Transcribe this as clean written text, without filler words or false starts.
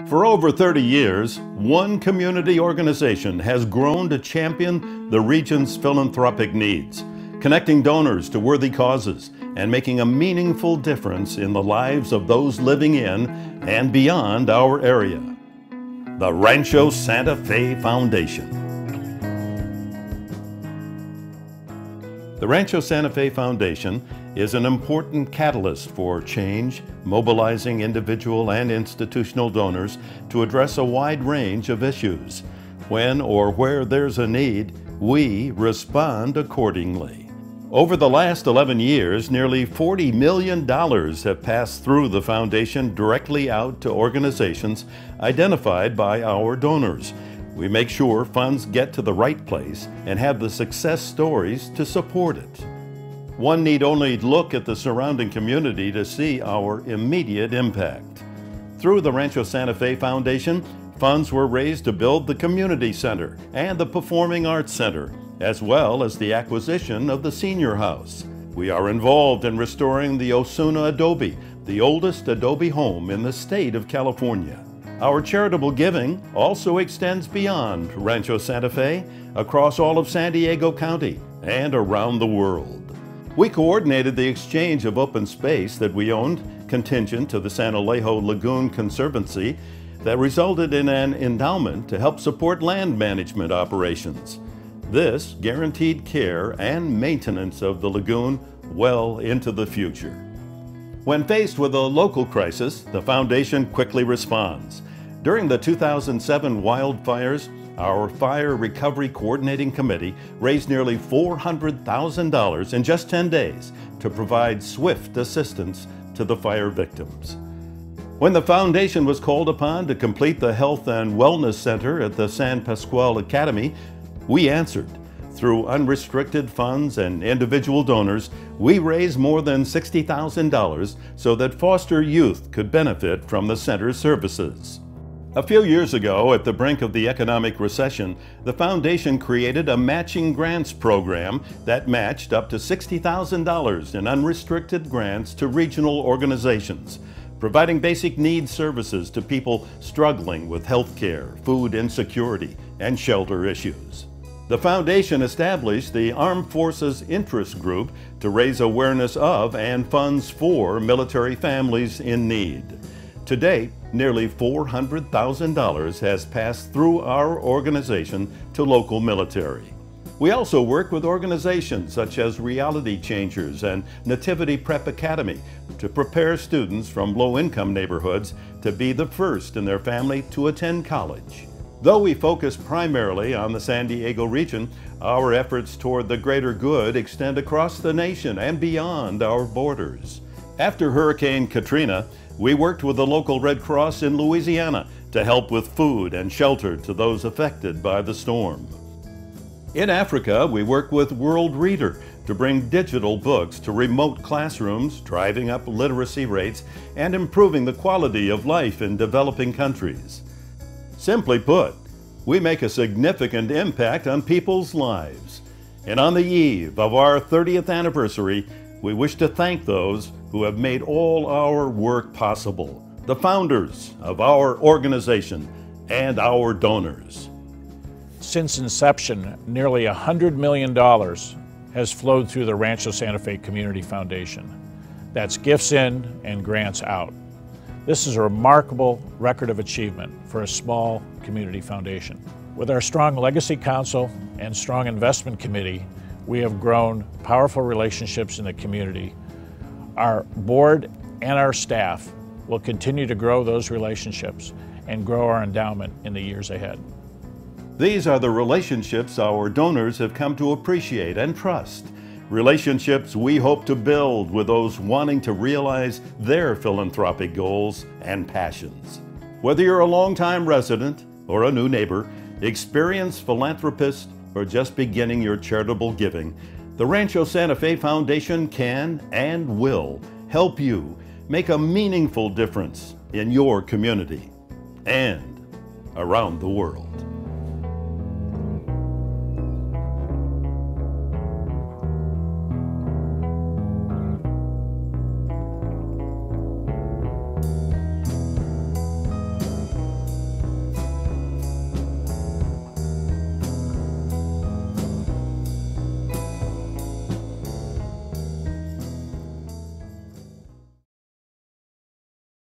For over 30 years, one community organization has grown to champion the region's philanthropic needs, connecting donors to worthy causes and making a meaningful difference in the lives of those living in and beyond our area. The Rancho Santa Fe Foundation. The Rancho Santa Fe Foundation is an important catalyst for change, mobilizing individual and institutional donors to address a wide range of issues. When or where there's a need, we respond accordingly. Over the last 11 years, nearly $40 million have passed through the foundation directly out to organizations identified by our donors. We make sure funds get to the right place and have the success stories to support it. One need only look at the surrounding community to see our immediate impact. Through the Rancho Santa Fe Foundation, funds were raised to build the community center and the performing arts center, as well as the acquisition of the senior house. We are involved in restoring the Osuna Adobe, the oldest adobe home in the state of California. Our charitable giving also extends beyond Rancho Santa Fe, across all of San Diego County and around the world. We coordinated the exchange of open space that we owned, contingent to the San Alejo Lagoon Conservancy, that resulted in an endowment to help support land management operations. This guaranteed care and maintenance of the lagoon well into the future. When faced with a local crisis, the foundation quickly responds. During the 2007 wildfires, our Fire Recovery Coordinating Committee raised nearly $400,000 in just 10 days to provide swift assistance to the fire victims. When the foundation was called upon to complete the Health and Wellness Center at the San Pasqual Academy, we answered. Through unrestricted funds and individual donors, we raised more than $60,000 so that foster youth could benefit from the center's services. A few years ago, at the brink of the economic recession, the foundation created a matching grants program that matched up to $60,000 in unrestricted grants to regional organizations, providing basic needs services to people struggling with health care, food insecurity, and shelter issues. The foundation established the Armed Forces Interest Group to raise awareness of and funds for military families in need. To date, nearly $400,000 has passed through our organization to local military. We also work with organizations such as Reality Changers and Nativity Prep Academy to prepare students from low-income neighborhoods to be the first in their family to attend college. Though we focus primarily on the San Diego region, our efforts toward the greater good extend across the nation and beyond our borders. After Hurricane Katrina, we worked with the local Red Cross in Louisiana to help with food and shelter to those affected by the storm. In Africa, we work with World Reader to bring digital books to remote classrooms, driving up literacy rates and improving the quality of life in developing countries. Simply put, we make a significant impact on people's lives. And on the eve of our 30th anniversary, we wish to thank those who have made all our work possible, the founders of our organization and our donors. Since inception, nearly $100 million has flowed through the Rancho Santa Fe Community Foundation. That's gifts in and grants out. This is a remarkable record of achievement for a small community foundation. With our strong Legacy Council and strong investment committee, we have grown powerful relationships in the community. Our board and our staff will continue to grow those relationships and grow our endowment in the years ahead. These are the relationships our donors have come to appreciate and trust. Relationships we hope to build with those wanting to realize their philanthropic goals and passions. Whether you're a longtime resident or a new neighbor, experienced philanthropist, or just beginning your charitable giving, the Rancho Santa Fe Foundation can and will help you make a meaningful difference in your community and around the world.